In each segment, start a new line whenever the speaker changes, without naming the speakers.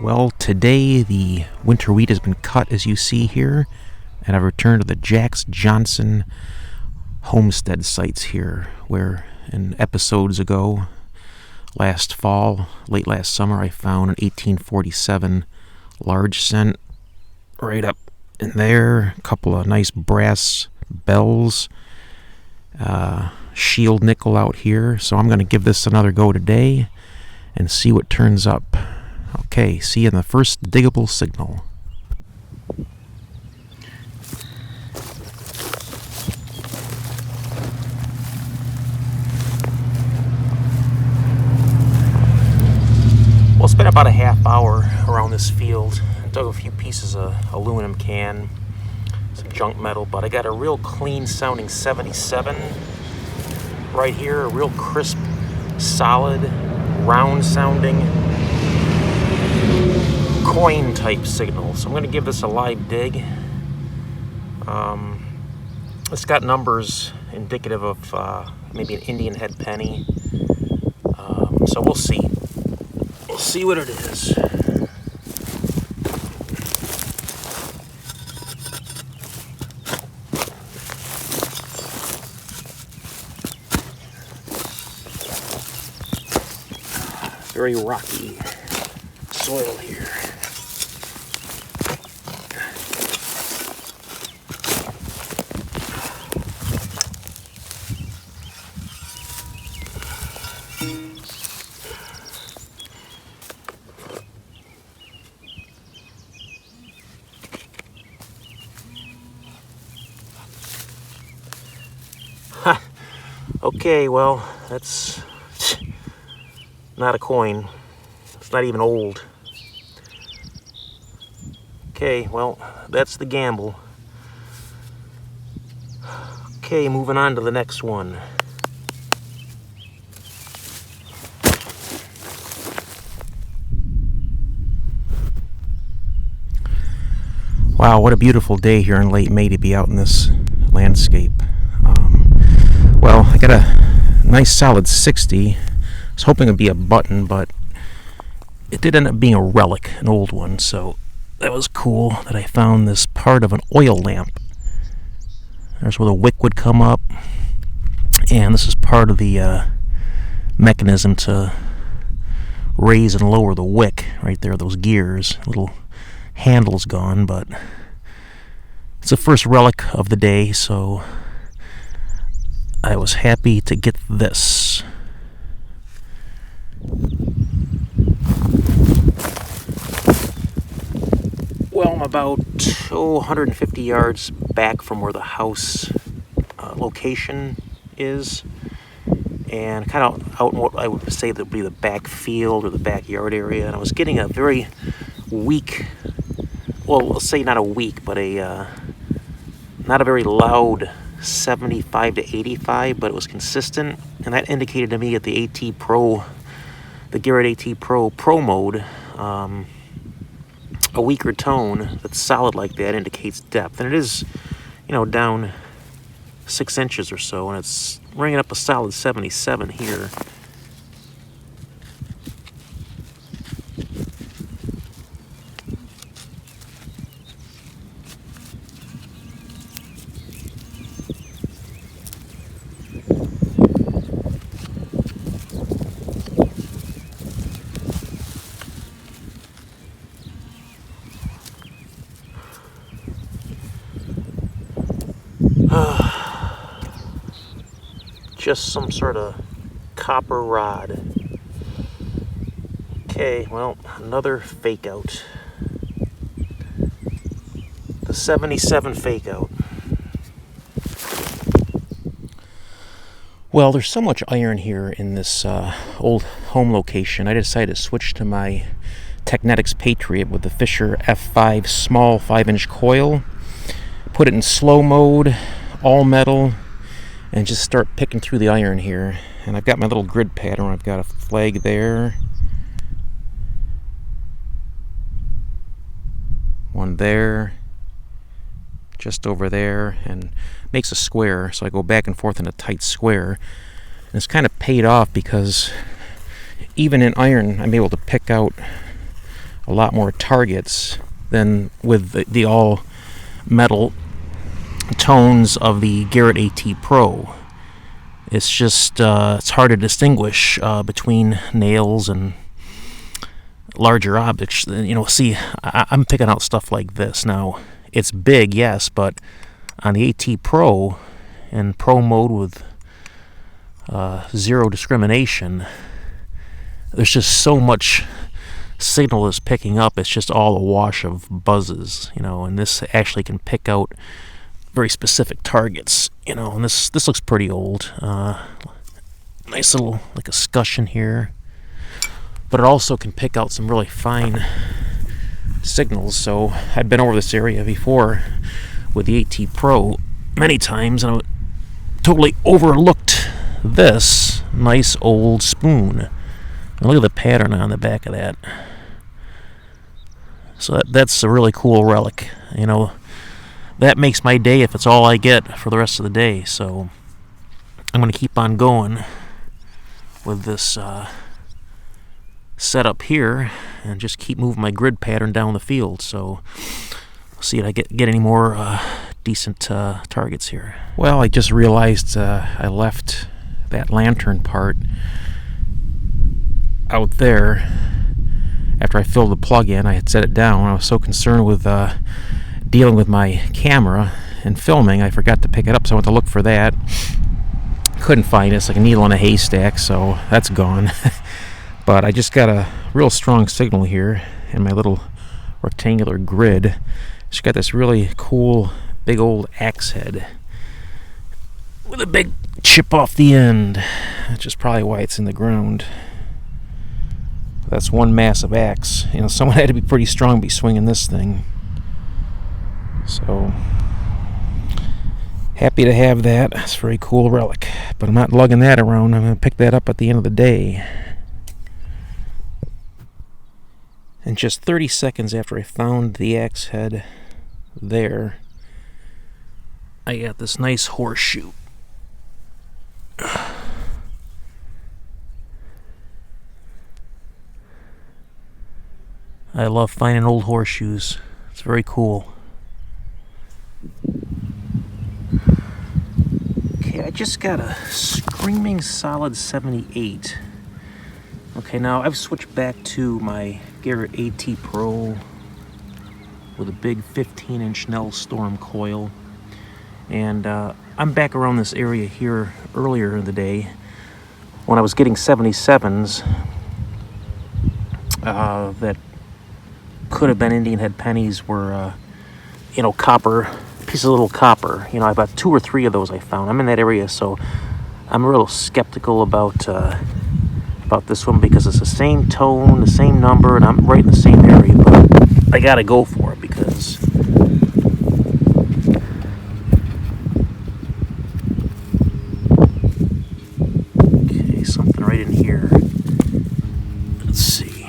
Well, today the winter wheat has been cut, as you see here, and I've returned to the Jax Johnson homestead sites here, where in episodes ago, last fall, late last summer, I found an 1847 large cent right up in there, a couple of nice brass bells, shield nickel out here, so I'm going to give this another go today and see what turns up. Okay, see you in the first diggable signal. Well, spent about a half hour around this field. I dug a few pieces of aluminum can, some junk metal, but I got a real clean sounding 77 right here, a real crisp, solid, round sounding coin type signal. So I'm going to give this a live dig. It's got numbers indicative of maybe an Indian head penny. So we'll see. We'll see what it is. Very rocky soil here. Okay, well, that's not a coin. It's not even old. Okay, well, that's the gamble. Okay, moving on to the next one. Wow, what a beautiful day here in late May to be out in this landscape. Well, I got a nice solid 60. I was hoping it'd be a button, but it did end up being a relic, an old one, so that was cool that I found this part of an oil lamp. There's where the wick would come up, and this is part of the mechanism to raise and lower the wick right there, those gears. Little handle's gone, but it's the first relic of the day, so I was happy to get this. Well, I'm about 150 yards back from where the house location is, and kind of out in what I would say would be the back field or the backyard area. And I was getting a very weak, well, let's say not a weak, but a not a very loud 75 to 85, but it was consistent, and that indicated to me at the AT Pro, the Garrett AT Pro mode, a weaker tone that's solid like that indicates depth, and it is, down 6 inches or so, and it's ringing up a solid 77 here. Just some sort of copper rod. Okay, well, another fake out. The 77 fake out. Well, there's so much iron here in this old home location. I decided to switch to my Technetics Patriot with the Fisher F5 small 5-inch coil. Put it in slow mode, all metal, and just start picking through the iron here. And I've got my little grid pattern. I've got a flag there, one there, just over there, and makes a square. So I go back and forth in a tight square. And it's kind of paid off because even in iron, I'm able to pick out a lot more targets than with the all metal tones of the Garrett AT Pro. It's just it's hard to distinguish between nails and larger objects. See, I'm picking out stuff like this now. It's big, yes, but on the AT Pro in Pro mode with zero discrimination, there's just so much signal is picking up. It's just all a wash of buzzes, and this actually can pick out very specific targets, and this looks pretty old. Nice little like escutcheon here, but it also can pick out some really fine signals. So I've been over this area before with the AT Pro many times, and I totally overlooked this nice old spoon. And look at the pattern on the back of that. So that's a really cool relic. That makes my day if it's all I get for the rest of the day. So I'm going to keep on going with this setup here and just keep moving my grid pattern down the field. So I'll see if I get any more decent targets here. Well, I just realized I left that lantern part out there after I filled the plug in. I had set it down. I was so concerned with dealing with my camera and filming, I forgot to pick it up, so I went to look for that. Couldn't find it. It's like a needle in a haystack, so that's gone. But I just got a real strong signal here in my little rectangular grid. It's got this really cool big old axe head with a big chip off the end, which is probably why it's in the ground. That's one massive axe. Someone had to be pretty strong to be swinging this thing. So happy to have that. It's a very cool relic, but I'm not lugging that around. I'm going to pick that up at the end of the day. And just 30 seconds after I found the axe head there, I got this nice horseshoe. I love finding old horseshoes. It's very cool. Okay, I just got a screaming solid 78. Okay, now I've switched back to my Garrett AT Pro with a big 15-inch Nell Storm coil. And I'm back around this area here earlier in the day when I was getting 77s that could have been Indian head pennies, were copper, pieces of little copper. I bought 2 or 3 of those I found. I'm in that area, so I'm a little skeptical about this one because it's the same tone, the same number, and I'm right in the same area, but I gotta go for it because okay, something right in here. Let's see.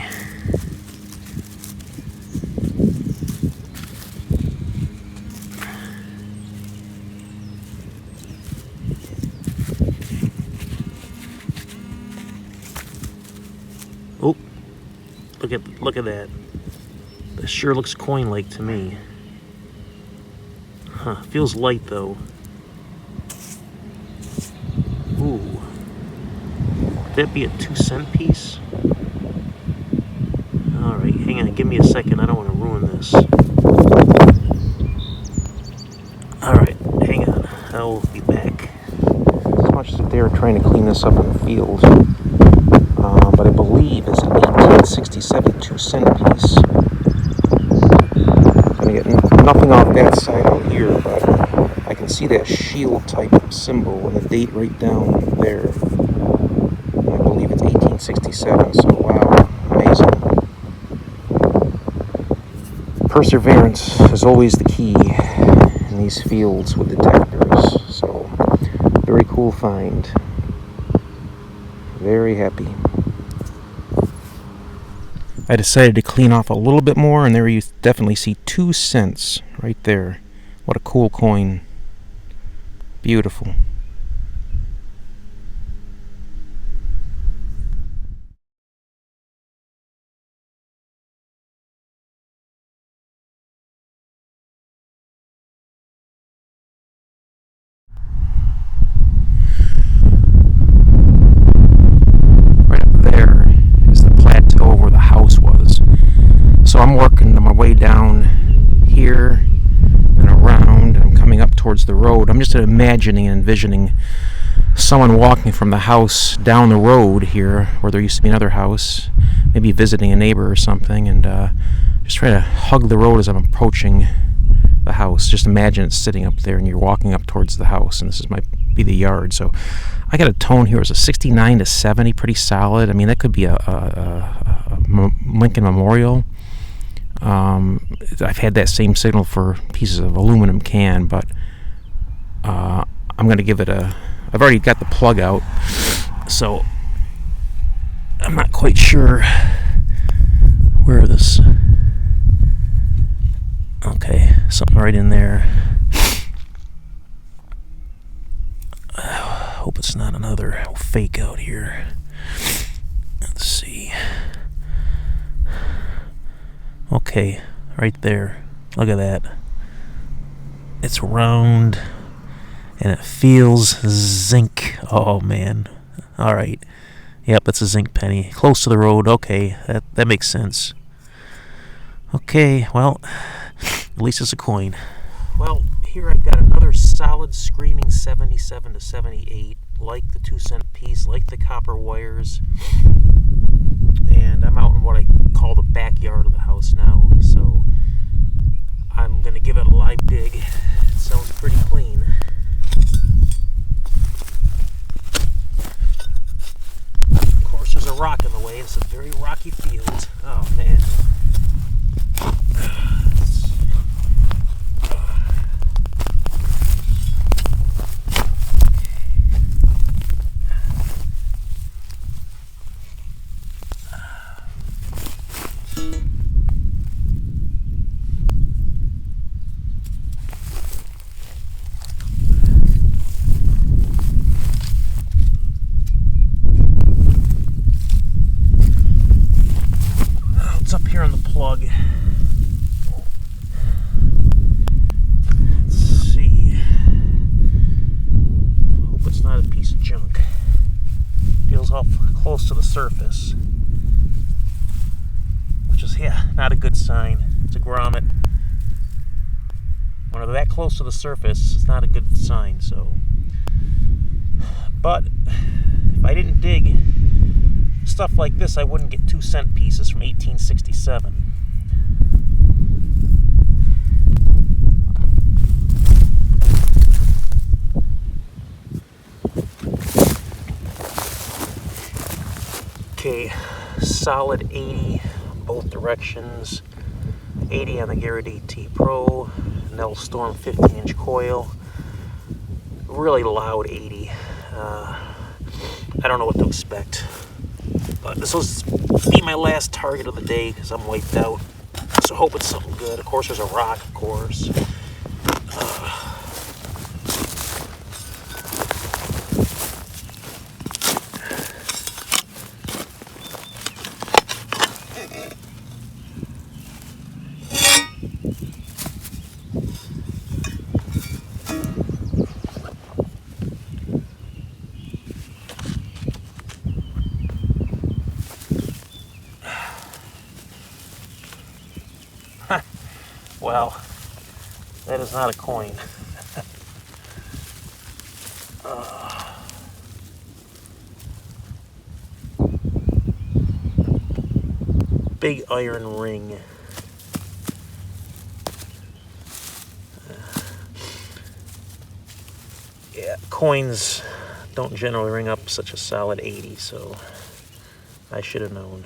Oh, look at that. This sure looks coin-like to me. Huh, feels light though. Ooh. Could that be a 2-cent piece? Alright, hang on, give me a second. I don't want to ruin this. Alright, hang on. I'll be back. As much as they're trying to clean this up in the field. But I believe it's an 1867 2-cent piece. I get nothing off that side out here, but I can see that shield type symbol and the date right down there. I believe it's 1867, so wow, amazing. Perseverance is always the key in these fields with detectors, so very cool find. Very happy. I decided to clean off a little bit more, and there you definitely see 2 cents right there. What a cool coin. Beautiful. towards the road. I'm just imagining and envisioning someone walking from the house down the road here, where there used to be another house, maybe visiting a neighbor or something, and just try to hug the road as I'm approaching the house. Just imagine it sitting up there and you're walking up towards the house, and this might be the yard. So I got a tone here as a 69 to 70, pretty solid. I mean, that could be a Lincoln Memorial. I've had that same signal for pieces of aluminum can, but I'm going to give it a... I've already got the plug out, so I'm not quite sure where this... Okay, something right in there. Hope it's not another fake out here. Let's see. Okay, right there. Look at that. It's round and it feels zinc. Oh man. Alright. Yep, it's a zinc penny. Close to the road. Okay, that makes sense. Okay, well, at least it's a coin. Well, here I've got another solid screaming 77 to 78, like the 2-cent piece, like the copper wires. And I'm out in what I call the backyard of the house now, so I'm going to give it a live dig. It sounds pretty clean. Of course, there's a rock in the way. It's a very rocky field. Oh, man. Up here on the plug. Let's see. Hope it's not a piece of junk. Feels awful close to the surface, which is, yeah, not a good sign. It's a grommet. When they're that close to the surface, it's not a good sign. So, but if I didn't dig stuff like this, I wouldn't get 2-cent pieces from 1867. Okay, solid 80 both directions. 80 on the Garrett AT Pro, Nell Storm 15-inch coil. Really loud 80. I don't know what to expect. But this will be my last target of the day because I'm wiped out. So I hope it's something good. Of course, there's a rock, of course. Well, that is not a coin. Big iron ring. Yeah, coins don't generally ring up such a solid 80, so I should have known.